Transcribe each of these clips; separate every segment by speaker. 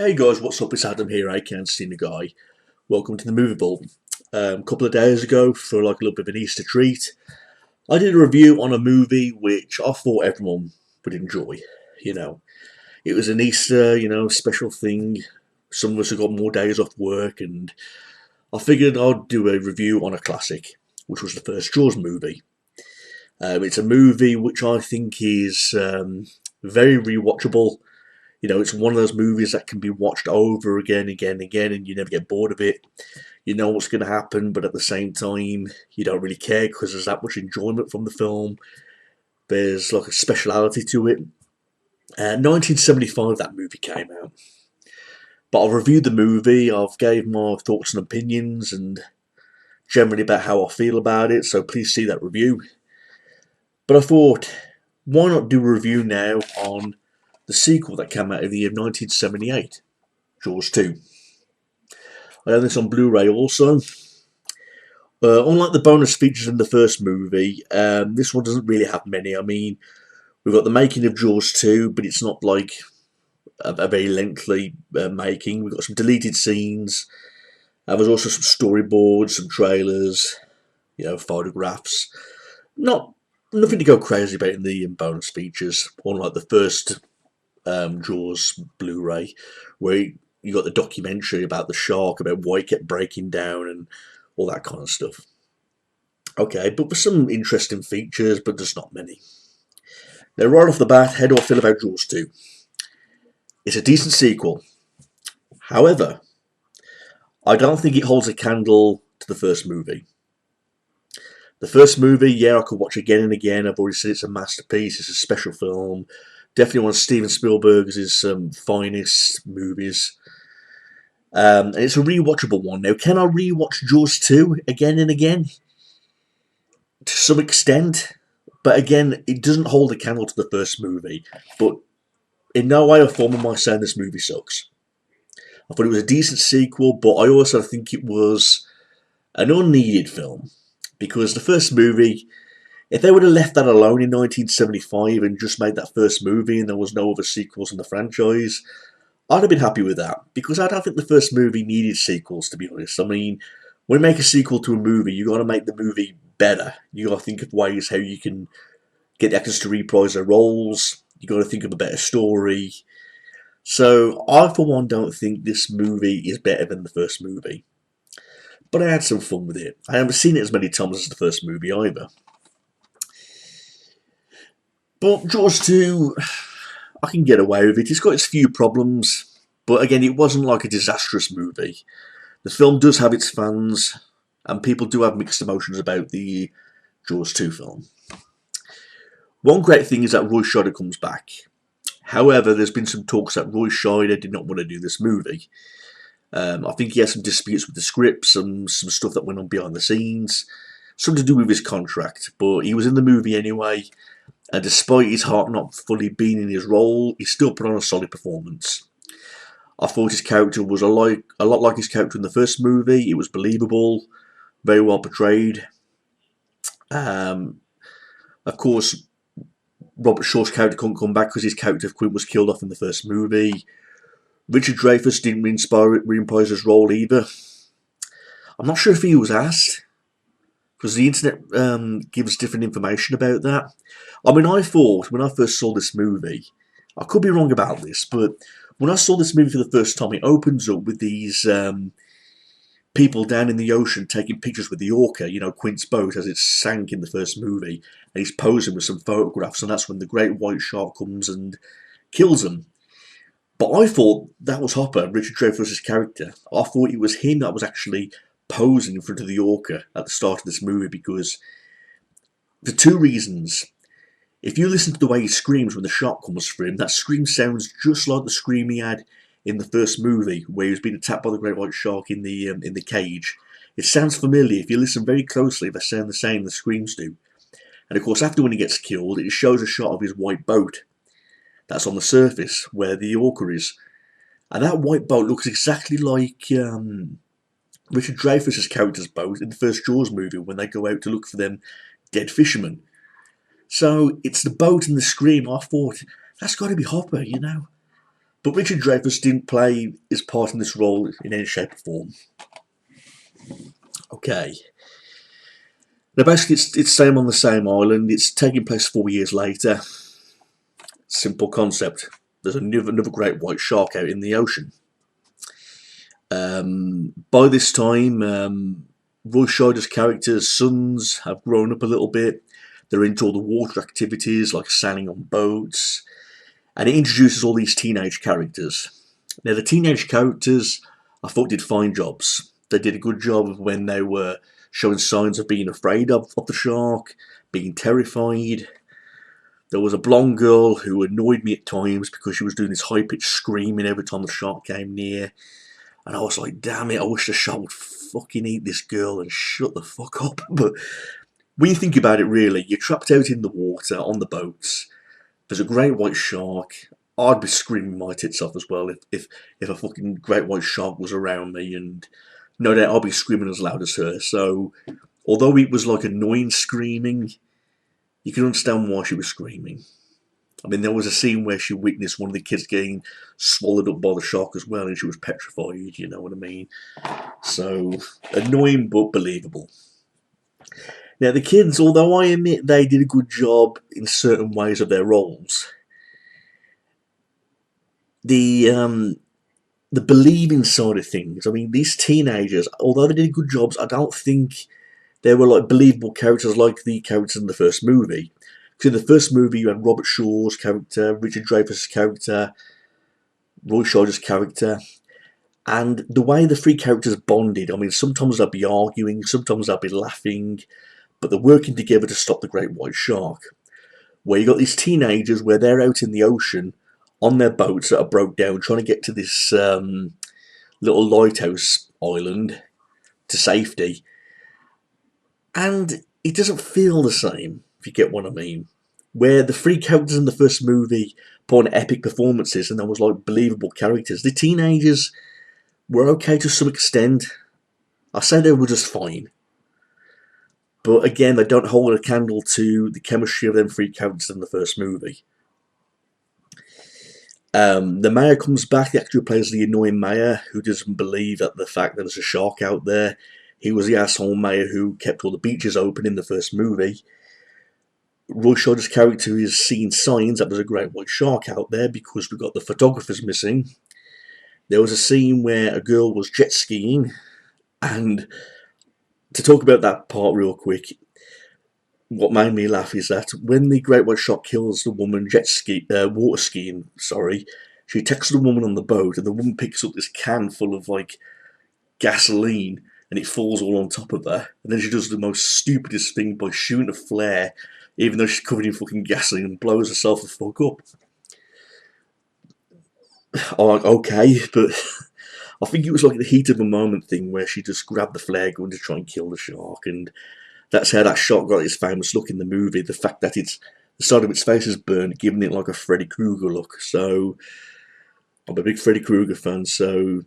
Speaker 1: Hey guys, what's up? It's Adam here, I can't see the guy. Welcome to the Movie Ball. A couple of days ago, for like a little bit of an Easter treat, I did a review on a movie which I thought everyone would enjoy. You know, it was an Easter, special thing. Some of us have got more days off work, and I figured I'd do a review on a classic, which was the first Jaws movie. It's a movie which I think is very rewatchable. It's one of those movies that can be watched over again, again, again, and you never get bored of it. You know what's going to happen, but at the same time, you don't really care because there's that much enjoyment from the film. There's like a speciality to it. 1975, that movie came out. But I've reviewed the movie, I've gave my thoughts and opinions, and generally about how I feel about it, so please see that review. But I thought, why not do a review now on the sequel that came out in the year 1978, Jaws 2. I own this on Blu-ray also. Unlike the bonus features in the first movie, this one doesn't really have many. I mean, we've got the making of Jaws 2, but it's not like a very lengthy making. We've got some deleted scenes. There's also some storyboards, some trailers, photographs. Nothing to go crazy about in the bonus features, unlike the first Jaws Blu-ray, where you got the documentary about the shark, about why it kept breaking down and all that kind of stuff. Okay, but there's some interesting features, but there's not many. Now, right off the bat, how do I feel about Jaws 2? It's a decent sequel. However, I don't think it holds a candle to the first movie. The first movie, yeah, I could watch again and again. I've already said it's a masterpiece. It's a special film. Definitely one of Steven Spielberg's finest movies. And it's a rewatchable one. Now, can I rewatch Jaws 2 again and again? To some extent. But again, it doesn't hold a candle to the first movie. But in no way or form am I saying this movie sucks. I thought it was a decent sequel, but I also think it was an unneeded film. Because the first movie, if they would have left that alone in 1975 and just made that first movie and there was no other sequels in the franchise, I'd have been happy with that. Because I don't think the first movie needed sequels, to be honest. I mean, when you make a sequel to a movie, you got to make the movie better. You got to think of ways how you can get the actors to reprise their roles. You got to think of a better story. So I, for one, don't think this movie is better than the first movie. But I had some fun with it. I haven't seen it as many times as the first movie either. But Jaws 2, I can get away with it. It's got its few problems, but again, it wasn't like a disastrous movie. The film does have its fans, and people do have mixed emotions about the Jaws 2 film. One great thing is that Roy Scheider comes back. However, there's been some talks that Roy Scheider did not want to do this movie. I think he had some disputes with the scripts and some stuff that went on behind the scenes. Something to do with his contract, but he was in the movie anyway. And despite his heart not fully being in his role, he still put on a solid performance. I thought his character was a lot like his character in the first movie. It was believable, very well portrayed. Of course, Robert Shaw's character couldn't come back because his character of Quint was killed off in the first movie. Richard Dreyfuss didn't reprise his role either. I'm not sure if he was asked, because the internet gives different information about that. I mean, I thought, when I first saw this movie, I could be wrong about this, but when I saw this movie for the first time, it opens up with these people down in the ocean taking pictures with the Orca, Quint's boat, as it sank in the first movie, and he's posing with some photographs, and that's when the great white shark comes and kills him. But I thought that was Hopper, Richard Dreyfuss's character. I thought it was him that was actually posing in front of the Orca at the start of this movie, because for two reasons. If you listen to the way he screams when the shark comes for him, that scream sounds just like the scream he had in the first movie, where he was being attacked by the great white shark in the cage. It sounds familiar. If you listen very closely, they sound the same, the screams do. And of course, after when he gets killed, it shows a shot of his white boat that's on the surface, where the Orca is. And that white boat looks exactly like Richard Dreyfuss's character's boat in the first Jaws movie, when they go out to look for them dead fishermen. So it's the boat and the scream. I thought, that's got to be Hopper, But Richard Dreyfuss didn't play his part in this role in any shape or form. Okay. Now basically it's same on the same island. It's taking place 4 years later. Simple concept. There's another great white shark out in the ocean. By this time, Roy Scheider's character's sons have grown up a little bit. They're into all the water activities like sailing on boats. And it introduces all these teenage characters. Now the teenage characters, I thought did fine jobs. They did a good job when they were showing signs of being afraid of the shark, being terrified. There was a blonde girl who annoyed me at times because she was doing this high-pitched screaming every time the shark came near. And I was like, damn it, I wish the shark would fucking eat this girl and shut the fuck up. But when you think about it really, you're trapped out in the water on the boats. There's a great white shark. I'd be screaming my tits off as well if a fucking great white shark was around me, and no doubt I'd be screaming as loud as her. So, although it was like annoying screaming, you can understand why she was screaming. I mean, there was a scene where she witnessed one of the kids getting swallowed up by the shark as well, and she was petrified, you know what I mean? So, annoying but believable. Now, the kids, although I admit they did a good job in certain ways of their roles, the believing side of things, I mean, these teenagers, although they did good jobs, I don't think they were like believable characters like the characters in the first movie. Because in the first movie, you had Robert Shaw's character, Richard Dreyfuss' character, Roy Scheider's character, and the way the three characters bonded, I mean, sometimes they'd be arguing, sometimes they'd be laughing, but they're working together to stop the great white shark. Where you got these teenagers where they're out in the ocean on their boats that are broke down, trying to get to this little lighthouse island to safety, and it doesn't feel the same, if you get what I mean. Where the three characters in the first movie put on epic performances and there was like believable characters, the teenagers were okay to some extent. I say they were just fine. But again, they don't hold a candle to the chemistry of them three characters in the first movie. The mayor comes back. The actor who plays the annoying mayor who doesn't believe that the fact that there's a shark out there. He was the asshole mayor who kept all the beaches open in the first movie. Roy Scheider's character is seeing signs that there's a great white shark out there because we've got the photographers missing. There was a scene where a girl was jet skiing, and to talk about that part real quick, what made me laugh is that when the great white shark kills the woman water skiing, she texts the woman on the boat, and the woman picks up this can full of like gasoline, and it falls all on top of her. And then she does the most stupidest thing by shooting a flare, even though she's covered in fucking gasoline, and blows herself the fuck up. I'm like, okay, but I think it was like the heat of the moment thing where she just grabbed the flare gun to try and kill the shark, and that's how that shark got its famous look in the movie. The fact that the side of its face is burned, giving it like a Freddy Krueger look. So I'm a big Freddy Krueger fan, so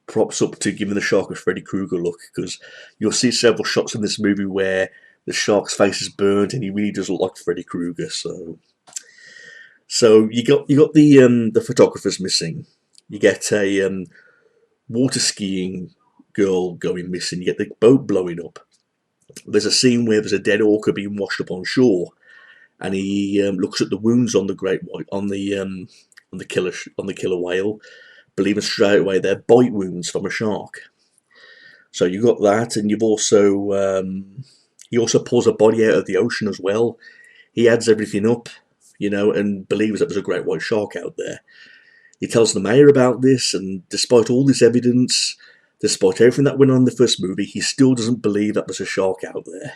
Speaker 1: props up to giving the shark a Freddy Krueger look, because you'll see several shots in this movie where the shark's face is burned and he really does look like Freddy Krueger. So you got the photographers missing. You get a water skiing girl going missing. You get the boat blowing up. There's a scene where there's a dead orca being washed up on shore, and he looks at the wounds on the great white on the killer whale, believing straight away they're bite wounds from a shark. So you got that, and you've also he also pulls a body out of the ocean as well. He adds everything up, and believes that there's a great white shark out there. He tells the mayor about this, and despite all this evidence, despite everything that went on in the first movie, he still doesn't believe that there's a shark out there.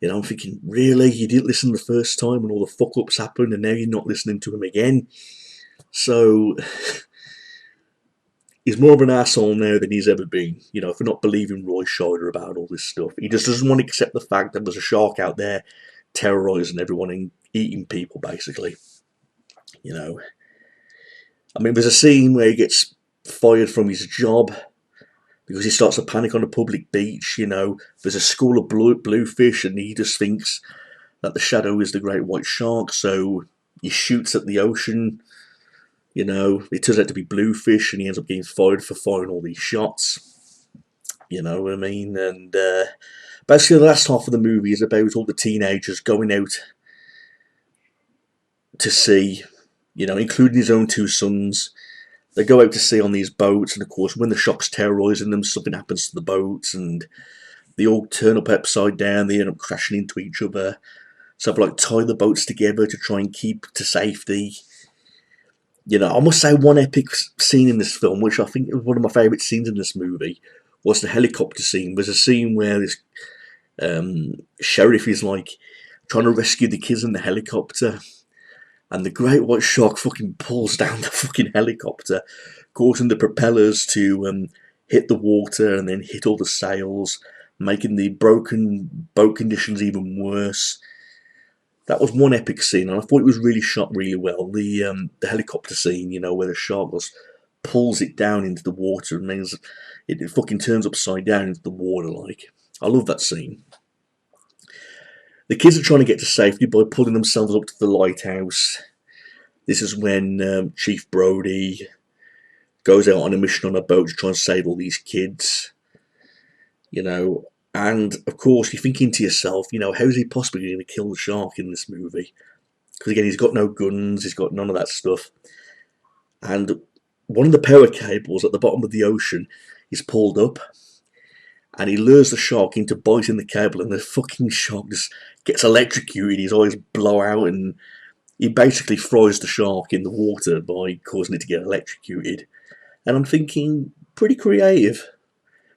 Speaker 1: I'm thinking, really? You didn't listen the first time when all the fuck-ups happened, and now you're not listening to him again? So he's more of an asshole now than he's ever been, for not believing Roy Scheider about all this stuff. He just doesn't want to accept the fact that there's a shark out there terrorising everyone and eating people, basically. I mean, there's a scene where he gets fired from his job because he starts to panic on a public beach. There's a school of bluefish, and he just thinks that the shadow is the great white shark, so he shoots at the ocean You know, it turns out to be Bluefish, and he ends up getting fired for firing all these shots. You know what I mean? And basically, the last half of the movie is about all the teenagers going out to sea, you know, including his own two sons. They go out to sea on these boats, and of course, when the shark's terrorising them, something happens to the boats, and they all turn up upside down. They end up crashing into each other. So I've like tied the boats together to try and keep to safety. You know, I must say one epic scene in this film, which I think is one of my favourite scenes in this movie, was the helicopter scene. There's a scene where this sheriff is like trying to rescue the kids in the helicopter, and the great white shark fucking pulls down the fucking helicopter, causing the propellers to hit the water and then hit all the sails, making the broken boat conditions even worse. That was one epic scene, and I thought it was really shot really well. The helicopter scene, you know, where the shark pulls it down into the water and means it fucking turns upside down into the water. Like, I love that scene. The kids are trying to get to safety by pulling themselves up to the lighthouse. This is when Chief Brody goes out on a mission on a boat to try and save all these kids. You know, and of course you're thinking to yourself, you know, how is he possibly going to kill the shark in this movie? Because again, he's got no guns, he's got none of that stuff. And one of the power cables at the bottom of the ocean is pulled up, and he lures the shark into biting the cable, and the fucking shark just gets electrocuted. His eyes blow out, and he basically fries the shark in the water by causing it to get electrocuted. And I'm thinking, pretty creative.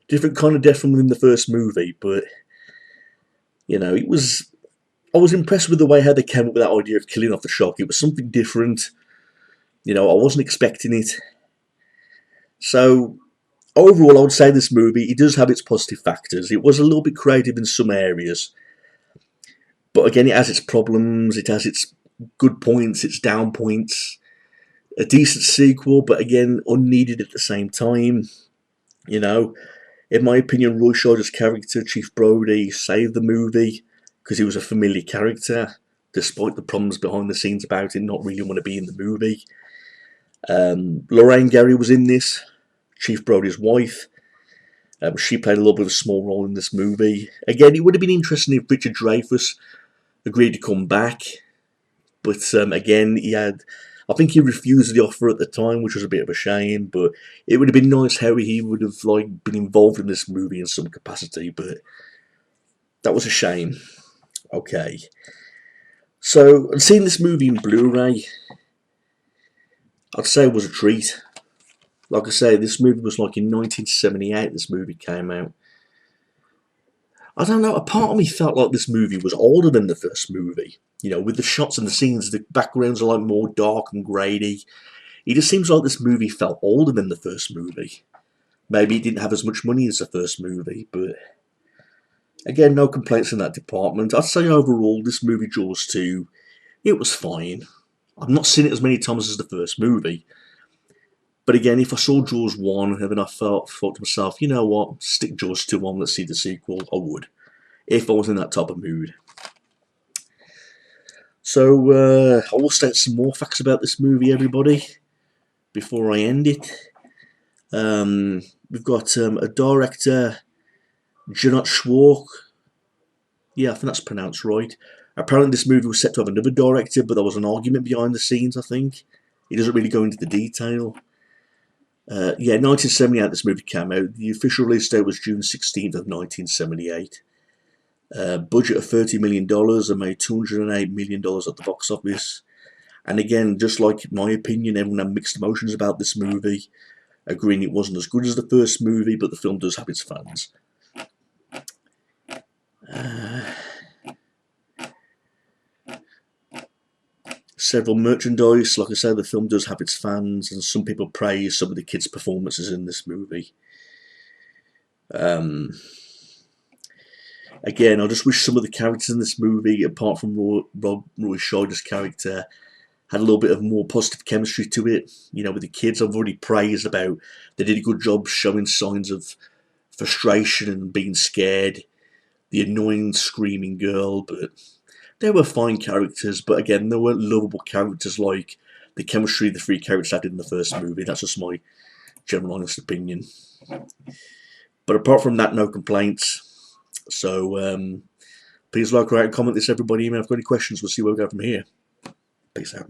Speaker 1: Different kind of death from in the first movie, but you know, it was. I was impressed with the way how they came up with that idea of killing off the shark. It was something different. You know, I wasn't expecting it. So overall, I would say this movie, it does have its positive factors. It was a little bit creative in some areas, but again, it has its problems. It has its good points, its down points. A decent sequel, but again, unneeded at the same time. You know. In my opinion, Roy Scheider's character, Chief Brody, saved the movie because he was a familiar character, despite the problems behind the scenes about him not really want to be in the movie. Lorraine Gary was in this, Chief Brody's wife. She played a little bit of a small role in this movie. Again, it would have been interesting if Richard Dreyfuss agreed to come back, but again, I think he refused the offer at the time, which was a bit of a shame, but it would have been nice how he would have like been involved in this movie in some capacity, but that was a shame. Okay. So, and seeing this movie in Blu-ray, I'd say it was a treat. Like I say, this movie was like in 1978 this movie came out. I don't know, a part of me felt like this movie was older than the first movie. You know, with the shots and the scenes, the backgrounds are like more dark and grady. It just seems like this movie felt older than the first movie. Maybe it didn't have as much money as the first movie, but again, no complaints in that department. I'd say overall, this movie, Jaws 2, it was fine. I've not seen it as many times as the first movie. But again, if I saw Jaws 1 and then I thought to myself, you know what, stick Jaws 2 on, let's see the sequel, I would. If I was in that type of mood. So, I will state some more facts about this movie, everybody, before I end it. We've got a director, Janot Schwark. Yeah, I think that's pronounced right. Apparently this movie was set to have another director, but there was an argument behind the scenes, I think. He doesn't really go into the detail. 1978 this movie came out. The official release date was June 16th of 1978. Budget of $30 million and made $208 million at the box office. And again, just like my opinion, everyone had mixed emotions about this movie, agreeing it wasn't as good as the first movie, but the film does have its fans. Several merchandise, like I said, the film does have its fans, and some people praise some of the kids' performances in this movie. Again, I just wish some of the characters in this movie, apart from Roy Scheider's character, had a little bit of more positive chemistry to it. You know, with the kids, I've already praised about they did a good job showing signs of frustration and being scared. The annoying screaming girl, but they were fine characters. But again, they weren't lovable characters like the chemistry the three characters had in the first movie. That's just my general honest opinion. But apart from that, no complaints. So please like, rate, and comment this, everybody. If you've got any questions, we'll see where we go from here. Peace out.